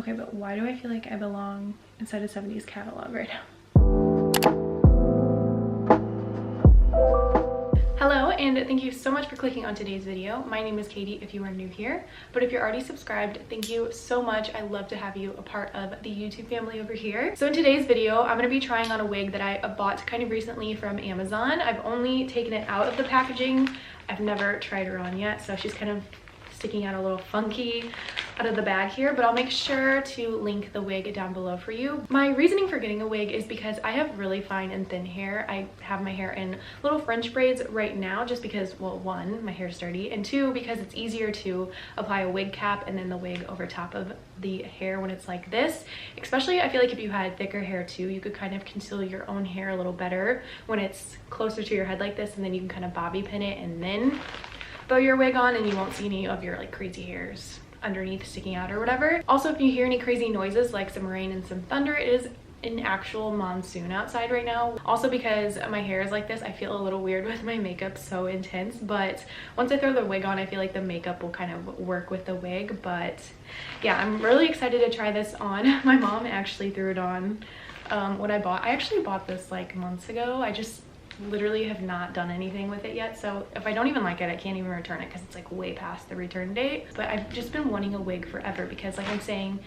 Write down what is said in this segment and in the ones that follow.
Okay, but why do I feel like I belong inside a 70s catalog right now? Hello, and thank you so much for clicking on today's video. My name is Katie if you are new here, but if you're already subscribed, thank you so much. I love to have you a part of the YouTube family over here. So in today's video, I'm going to be trying on a wig that I bought kind of recently from Amazon. I've only taken it out of the packaging. I've never tried her on yet, so she's kind of sticking out a little funky out of the bag here, but I'll make sure to link the wig down below for you. My reasoning for getting a wig is because I have really fine and thin hair. I have my hair in little French braids right now just because, well, one, my hair's dirty, and two, because it's easier to apply a wig cap and then the wig over top of the hair when it's like this. Especially, I feel like if you had thicker hair too, you could kind of conceal your own hair a little better when it's closer to your head like this, and then you can kind of bobby pin it and then throw your wig on and you won't see any of your like crazy hairs underneath sticking out or whatever. Also, if you hear any crazy noises like some rain and some thunder, it is an actual monsoon outside right now. Also, because my hair is like this, I feel a little weird with my makeup, so intense, but once I throw the wig on, I feel like the makeup will kind of work with the wig. But yeah, I'm really excited to try this on. My mom actually threw it on when I actually bought this like months ago. I just literally have not done anything with it yet, so if I don't even like it, I can't even return it because it's like way past the return date. But I've just been wanting a wig forever because like I was saying,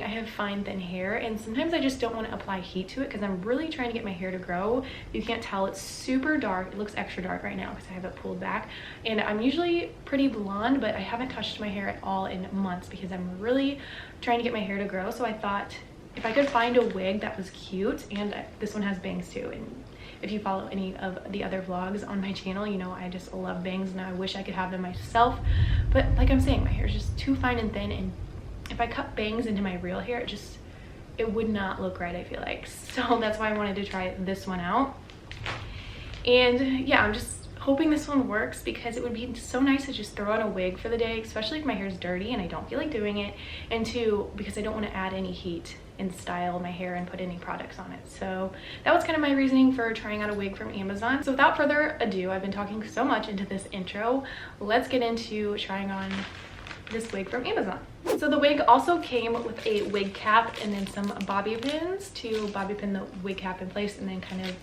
I have fine thin hair, and sometimes I just don't want to apply heat to it because I'm really trying to get my hair to grow. You can't tell, it's super dark. It looks extra dark right now because I have it pulled back, and I'm usually pretty blonde, but I haven't touched my hair at all in months because I'm really trying to get my hair to grow. So I thought if I could find a wig that was cute, and this one has bangs too, and if you follow any of the other vlogs on my channel, you know I just love bangs and I wish I could have them myself. But like I'm saying, my hair is just too fine and thin, and if I cut bangs into my real hair, it would not look right, I feel like. So that's why I wanted to try this one out. And yeah, I'm just hoping this one works because it would be so nice to just throw on a wig for the day, especially if my hair is dirty and I don't feel like doing it, and two, because I don't want to add any heat and style my hair and put any products on it. So that was kind of my reasoning for trying out a wig from Amazon. So without further ado, I've been talking so much into this intro, let's get into trying on this wig from Amazon. So the wig also came with a wig cap and then some bobby pins to bobby pin the wig cap in place, and then kind of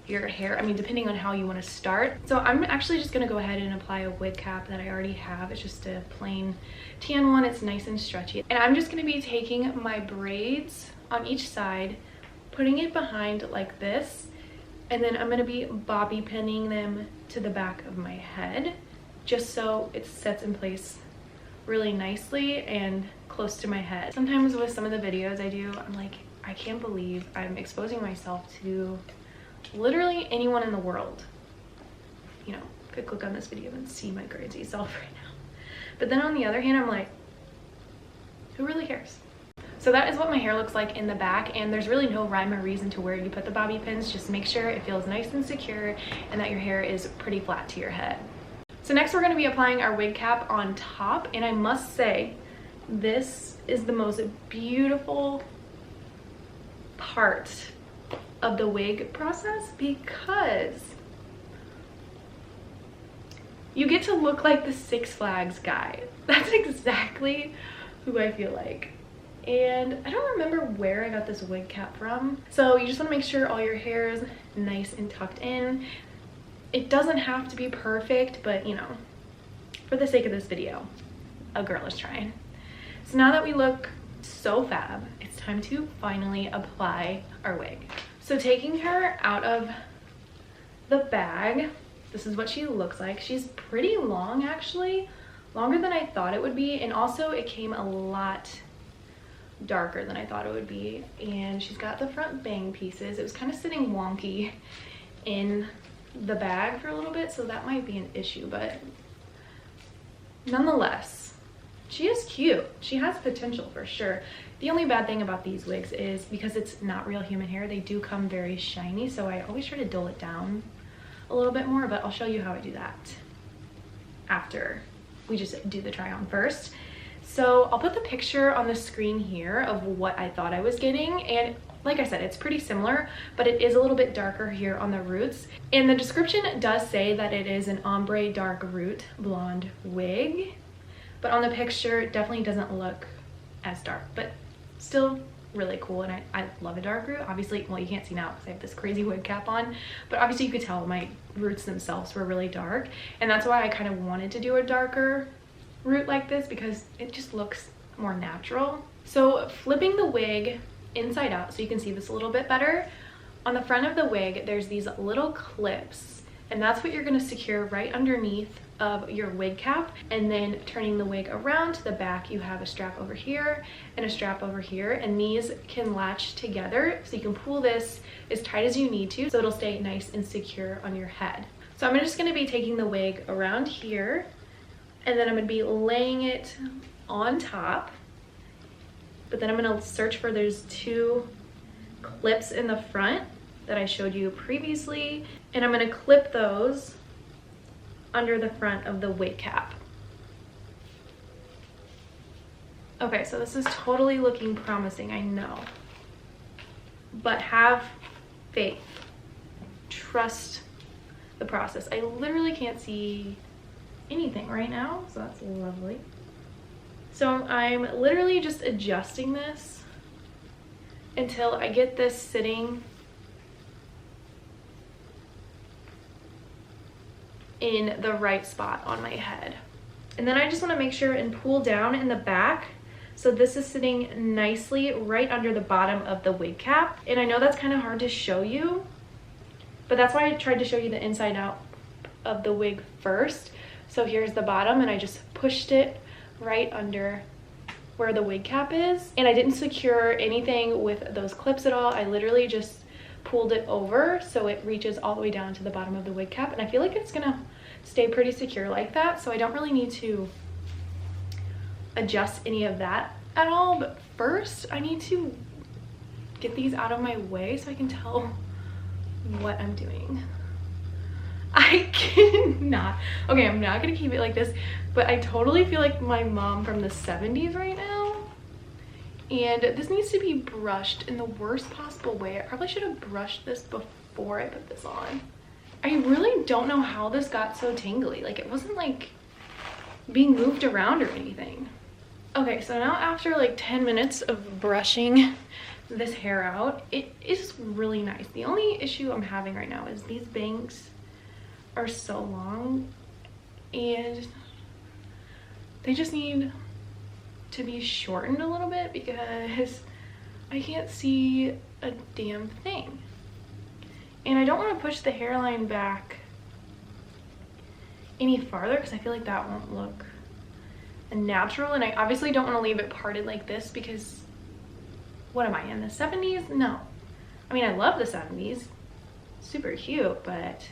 your hair, I mean, depending on how you want to start. So I'm actually just going to go ahead and apply a wig cap that I already have. It's just a plain tan one. It's nice and stretchy, and I'm just going to be taking my braids on each side, putting it behind like this, and then I'm going to be bobby pinning them to the back of my head just so it sets in place really nicely and close to my head. Sometimes with some of the videos I do, I'm like, I can't believe I'm exposing myself to literally anyone in the world. You know, could click on this video and see my crazy self right now. But then on the other hand, I'm like, who really cares? So that is what my hair looks like in the back, and there's really no rhyme or reason to where you put the bobby pins. Just make sure it feels nice and secure and that your hair is pretty flat to your head. So next we're going to be applying our wig cap on top, and I must say this is the most beautiful part of the wig process because you get to look like the Six Flags guy. That's exactly who I feel like. And I don't remember where I got this wig cap from. So you just want to make sure all your hair is nice and tucked in. It doesn't have to be perfect, but you know, for the sake of this video, a girl is trying. So now that we look so fab, it's time to finally apply our wig. So taking her out of the bag, this is what she looks like. She's pretty long, actually, longer than I thought it would be, and also it came a lot darker than I thought it would be. And she's got the front bang pieces. It was kind of sitting wonky in the bag for a little bit, so that might be an issue, but nonetheless, she is cute. She has potential for sure. The only bad thing about these wigs is because it's not real human hair, they do come very shiny, so I always try to dull it down a little bit more, but I'll show you how I do that after we just do the try on first. So I'll put the picture on the screen here of what I thought I was getting, and like I said, it's pretty similar, but it is a little bit darker here on the roots. And the description does say that it is an ombre dark root blonde wig, but on the picture it definitely doesn't look as dark, but still really cool. And I love a dark root. Obviously, well, you can't see now because I have this crazy wig cap on, but obviously you could tell my roots themselves were really dark, and that's why I kind of wanted to do a darker root like this, because it just looks more natural. So flipping the wig inside out so you can see this a little bit better, on the front of the wig there's these little clips, and that's what you're going to secure right underneath of your wig cap. And then turning the wig around to the back, you have a strap over here and a strap over here, and these can latch together so you can pull this as tight as you need to so it'll stay nice and secure on your head. So I'm just going to be taking the wig around here, and then I'm going to be laying it on top, but then I'm going to search for those two clips in the front that I showed you previously, and I'm going to clip those under the front of the wig cap. Okay, so this is totally looking promising, I know, but have faith, trust the process. I literally can't see anything right now, so that's lovely. So I'm literally just adjusting this until I get this sitting in the right spot on my head. And then I just want to make sure and pull down in the back so this is sitting nicely right under the bottom of the wig cap. And I know that's kind of hard to show you, but that's why I tried to show you the inside out of the wig first. So here's the bottom, and I just pushed it right under where the wig cap is, and I didn't secure anything with those clips at all. I literally just pulled it over so it reaches all the way down to the bottom of the wig cap, and I feel like it's gonna stay pretty secure like that, so I don't really need to adjust any of that at all. But first I need to get these out of my way so I can tell what I'm doing. I cannot. Okay, I'm not gonna keep it like this, but I totally feel like my mom from the 70s right now. And this needs to be brushed in the worst possible way. I probably should have brushed this before I put this on. I really don't know how this got so tangly. Like, it wasn't like being moved around or anything. Okay, so now after like 10 minutes of brushing this hair out, it is really nice. The only issue I'm having right now is these bangs are so long and they just need to be shortened a little bit because I can't see a damn thing. And I don't want to push the hairline back any farther because I feel like that won't look natural, and I obviously don't want to leave it parted like this because what am I, in the 70s? No. I mean, I love the 70s. Super cute, but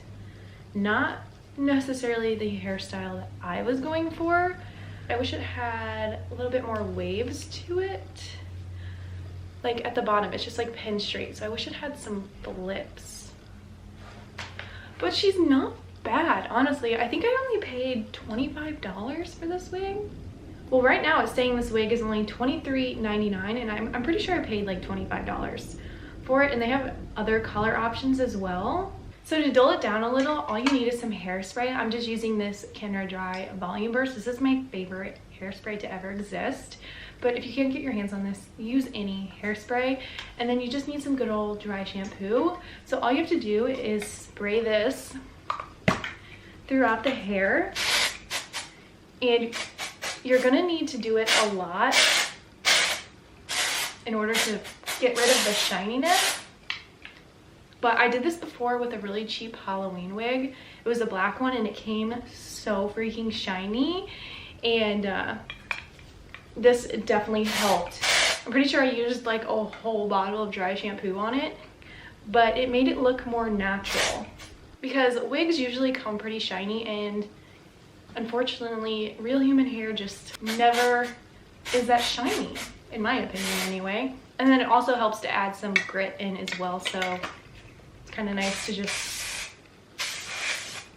not necessarily the hairstyle that I was going for. I wish it had a little bit more waves to it. Like at the bottom, it's just like pinned straight, so I wish it had some flips. But she's not bad, honestly. I think I only paid $25 for this wig. Well, right now it's saying this wig is only $23.99, and I'm pretty sure I paid like $25 for it, and they have other color options as well. So to dull it down a little, all you need is some hairspray. I'm just using this Kinder Dry Volume Burst. This is my favorite hairspray to ever exist. But if you can't get your hands on this, use any hairspray. And then you just need some good old dry shampoo. So all you have to do is spray this throughout the hair. And you're gonna need to do it a lot in order to get rid of the shininess. But I did this before with a really cheap Halloween wig. It was a black one and it came so freaking shiny. And this definitely helped. I'm pretty sure I used like a whole bottle of dry shampoo on it, but it made it look more natural. Because wigs usually come pretty shiny, and unfortunately, real human hair just never is that shiny, in my opinion anyway. And then it also helps to add some grit in as well, so it's kind of nice to just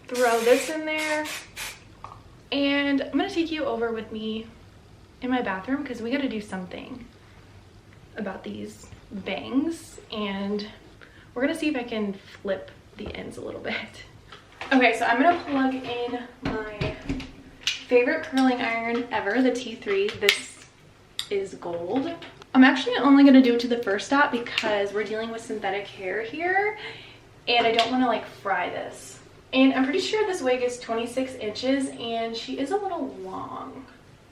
throw this in there. And I'm gonna take you over with me in my bathroom because we gotta do something about these bangs, and we're gonna see if I can flip the ends a little bit. Okay, so I'm gonna plug in my favorite curling iron ever, the T3. This is gold. I'm actually only going to do it to the first stop because we're dealing with synthetic hair here and I don't want to like fry this. And I'm pretty sure this wig is 26 inches and she is a little long.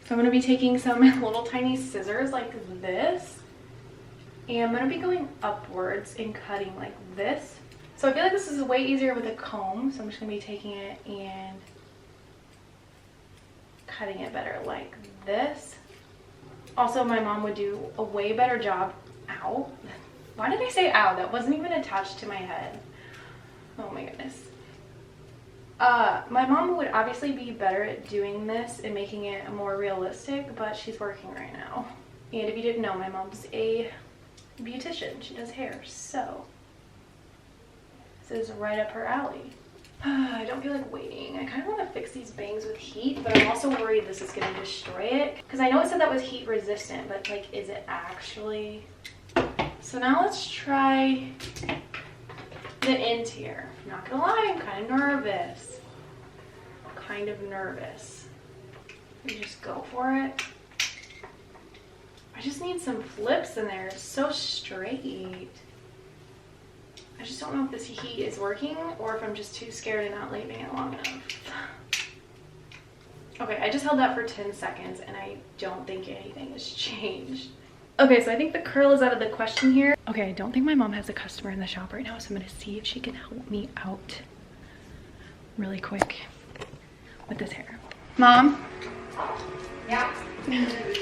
So I'm going to be taking some little tiny scissors like this and I'm going to be going upwards and cutting like this. So I feel like this is way easier with a comb, so I'm just going to be taking it and cutting it better like this. Also, my mom would do a way better job. Ow. Why did I say ow? That wasn't even attached to my head. Oh my goodness. My mom would obviously be better at doing this and making it more realistic, but she's working right now. And if you didn't know, my mom's a beautician. She does hair, so this is right up her alley. I don't feel like waiting. I kind of want to fix these bangs with heat, but I'm also worried this is going to destroy it. Because I know it said that was heat resistant, but like, is it actually? So now let's try the ends here. I'm not going to lie, I'm kind of nervous. Let me just go for it. I just need some flips in there. It's so straight. I just don't know if this heat is working or if I'm just too scared and not leaving it long enough. Okay, I just held that for 10 seconds and I don't think anything has changed. Okay, so I think the curl is out of the question here. Okay, I don't think my mom has a customer in the shop right now, so I'm gonna see if she can help me out really quick with this hair. Mom? Yeah.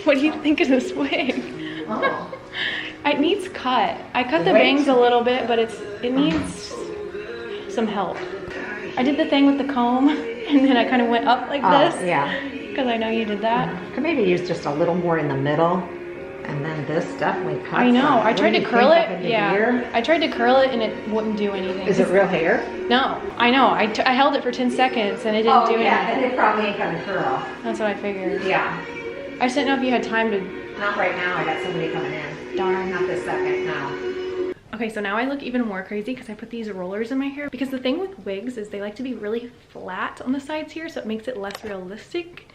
What do you think of this wig? Oh. It needs cut. I cut the bangs a little bit, but it needs some help. I did the thing with the comb, and then I kind of went up like this. Yeah. Because I know you did that. Could maybe use just a little more in the middle, and then this definitely cuts. I know. Out. I tried to curl it. Yeah. Here? I tried to curl it, and it wouldn't do anything. Is it real hair? No. I know. I held it for 10 seconds, and it didn't do anything. Yeah, then it probably ain't gonna curl. That's what I figured. Yeah. I just didn't know if you had time to. Not right now. I got somebody coming in. Darn. Not this second. No. Okay, so now I look even more crazy because I put these rollers in my hair. Because the thing with wigs is they like to be really flat on the sides here, so it makes it less realistic,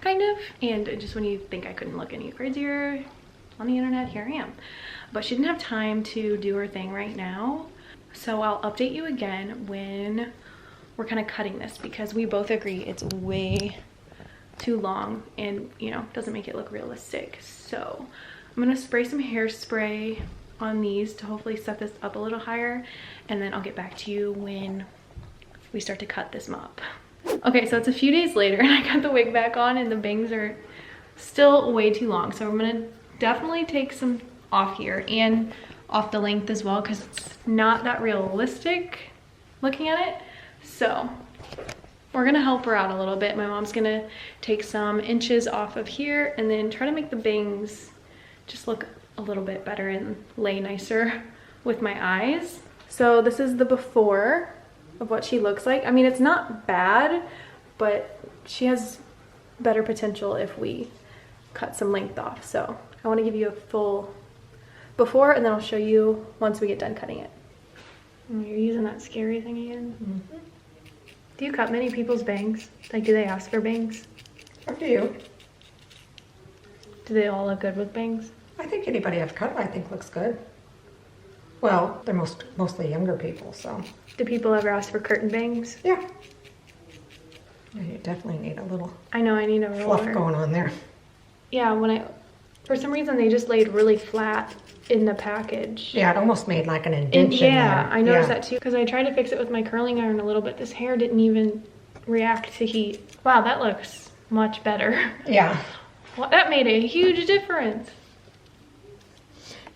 kind of. And just when you think I couldn't look any crazier on the internet, here I am. But she didn't have time to do her thing right now. So I'll update you again when we're kind of cutting this because we both agree it's way too long and, you know, doesn't make it look realistic. So I'm gonna spray some hairspray on these to hopefully set this up a little higher, and then I'll get back to you when we start to cut this mop. Okay, so it's a few days later and I got the wig back on and the bangs are still way too long, so I'm gonna definitely take some off here and off the length as well because it's not that realistic looking at it. So we're gonna help her out a little bit. My mom's gonna take some inches off of here and then try to make the bangs just look a little bit better and lay nicer with my eyes. So this is the before of what she looks like. I mean, it's not bad, but she has better potential if we cut some length off. So I want to give you a full before and then I'll show you once we get done cutting it. You're using that scary thing again? Mm-hmm. Do you cut many people's bangs? Like, do they ask for bangs? Up to you. Do they all look good with bangs? I think anybody I've cut, I think looks good. Well, they're mostly younger people, so. Do people ever ask for curtain bangs? Yeah. Yeah, you definitely need a little. I know, I need a roller. Fluff going on there. Yeah, for some reason they just laid really flat in the package. Yeah, it almost made like an indentation yeah, there. I noticed that too because I tried to fix it with my curling iron a little bit. This hair didn't even react to heat. Wow, that looks much better. Yeah. Well, that made a huge difference.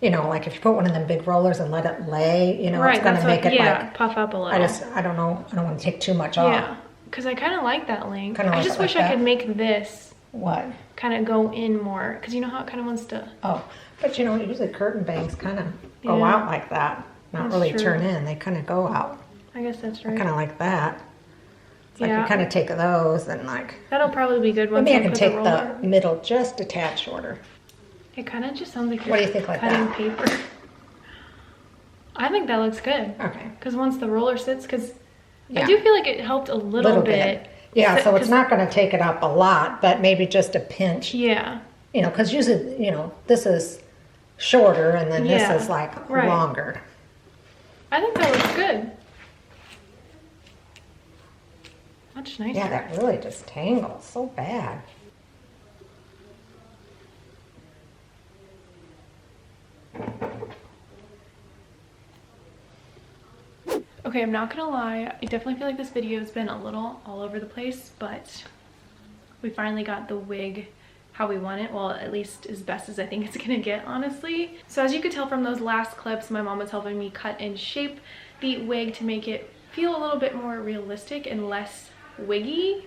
You know, like if you put one of them big rollers and let it lay, you know, right, it's going to make it like, puff up a little. I don't know, I don't want to take too much off. Yeah, because I kind of like that length. Kinda I like just it wish like I could that. make this What? kind of go in more because you know how it kind of wants to. Oh, but you know, usually curtain bangs kind of go Yeah. out like that. Not That's really true. turn in, they kind of go out. I guess that's I right. kind of like that. It's like Yeah. you kind of take those and like, That'll probably be good once maybe I I can put take the roller. the middle just a tad shorter. It kind of just sounds like What do you're you think like cutting that? paper. I think that looks good. Okay. Because once the roller sits, because Yeah. I do feel like it helped a little bit. Yeah, so it's 'cause- not going to take it up a lot, but maybe just a pinch. Yeah. You know, because usually, you know, this is shorter and then this is like longer. I think that looks good. Much nicer. Yeah, that really just tangles so bad. Okay, I'm not gonna lie, I definitely feel like this video has been a little all over the place, but we finally got the wig how we want it. Well, at least as best as I think it's gonna get, honestly. So as you could tell from those last clips, my mom was helping me cut and shape the wig to make it feel a little bit more realistic and less wiggy,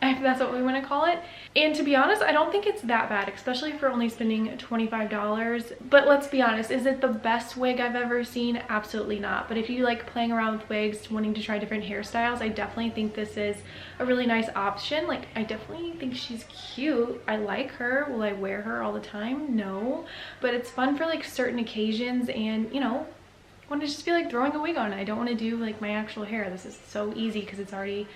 if that's what we want to call it. And to be honest, I don't think it's that bad, especially for only spending $25. But let's be honest, is it the best wig I've ever seen? Absolutely not. But if you like playing around with wigs, wanting to try different hairstyles, I definitely think this is a really nice option. Like, I definitely think she's cute. I like her. Will I wear her all the time? No. But it's fun for like certain occasions, and you know, I want to just feel like throwing a wig on. I don't want to do like my actual hair. This is so easy because it's already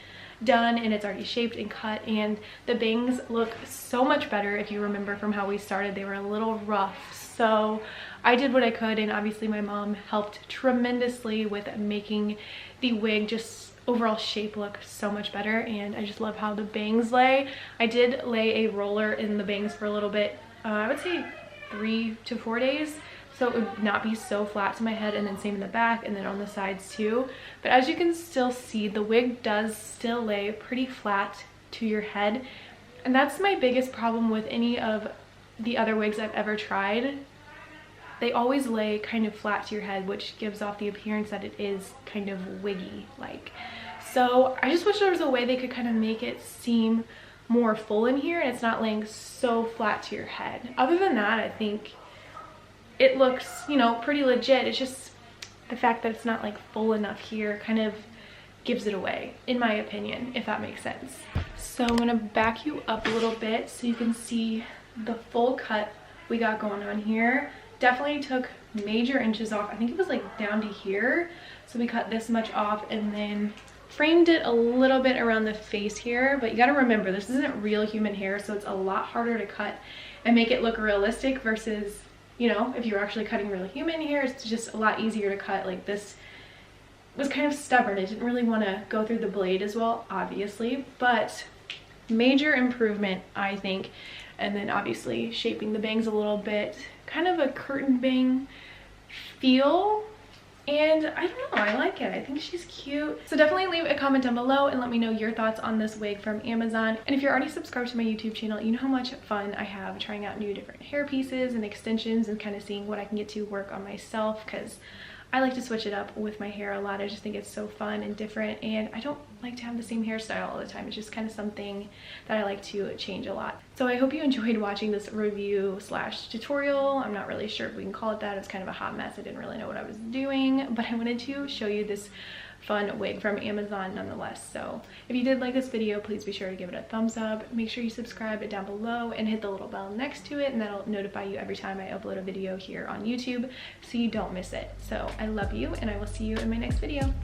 done and it's already shaped and cut, and the bangs look so much better. If you remember from how we started, they were a little rough, so I did what I could, and obviously my mom helped tremendously with making the wig just overall shape look so much better. And I just love how the bangs lay. I did lay a roller in the bangs for a little bit, I would say 3 to 4 days, so it would not be so flat to my head, and then same in the back and then on the sides too. But as you can still see, the wig does still lay pretty flat to your head, and that's my biggest problem with any of the other wigs I've ever tried. They always lay kind of flat to your head, which gives off the appearance that it is kind of wiggy like. So I just wish there was a way they could kind of make it seem more full in here and it's not laying so flat to your head. Other than that, I think it looks, you know, pretty legit. It's just the fact that it's not like full enough here kind of gives it away, in my opinion, if that makes sense. So I'm gonna back you up a little bit so you can see the full cut we got going on here. Definitely took major inches off. I think it was like down to here. So we cut this much off and then framed it a little bit around the face here. But you gotta remember, this isn't real human hair, so it's a lot harder to cut and make it look realistic versus, you know, if you're actually cutting real human hair, it's just a lot easier to cut. Like, this was kind of stubborn. It didn't really want to go through the blade as well, obviously, but major improvement, I think. And then obviously shaping the bangs a little bit, kind of a curtain bang feel. And I don't know, I like it. I think she's cute. So definitely leave a comment down below and let me know your thoughts on this wig from Amazon. And if you're already subscribed to my YouTube channel, you know how much fun I have trying out new different hair pieces and extensions and kind of seeing what I can get to work on myself, because I like to switch it up with my hair a lot. I just think it's so fun and different, and I don't like to have the same hairstyle all the time. It's just kind of something that I like to change a lot. So I hope you enjoyed watching this review slash tutorial. I'm not really sure if we can call it that. It's kind of a hot mess. I didn't really know what I was doing, but I wanted to show you this fun wig from Amazon nonetheless. So if you did like this video, please be sure to give it a thumbs up. Make sure you subscribe down below and hit the little bell next to it, and that'll notify you every time I upload a video here on YouTube so you don't miss it. So I love you, and I will see you in my next video.